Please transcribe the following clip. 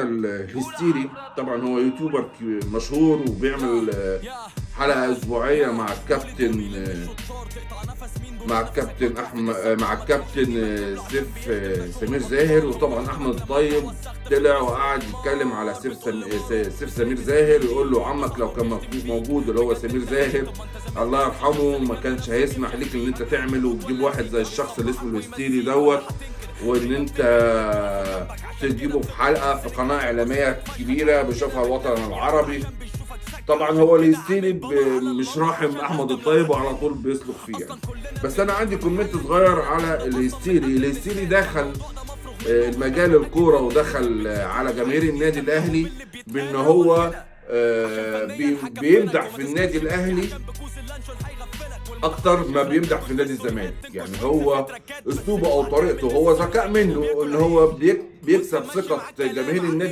الهستيري طبعا هو يوتيوبر مشهور وبيعمل حلقة أسبوعية مع الكابتن سيف سمير زاهر. وطبعا أحمد الطيب طلع وقعد يتكلم على سيف سمير زاهر، يقول له عمك لو كان موجود اللي هو سمير زاهر الله يرحمه ما كانش هيسمح ليك ان انت تعمل وتجيب واحد زي الشخص اللي اسمه الهستيري دوت، وان انت تجيبه في حلقه في قناه اعلاميه كبيره بيشوفها الوطن العربي. طبعا هو الهستيري مش راحم احمد الطيب وعلى طول بيسلك فيه يعني. بس انا عندي كومنت صغير على الهستيري دخل المجال الكوره ودخل على جماهير النادي الاهلي بان هو بيمدح في النادي الاهلي اكتر ما بيمدح في نادي الزمالك. يعني هو اسلوبه او طريقته هو ذكاء منه ان هو بيكسب ثقه جماهير النادي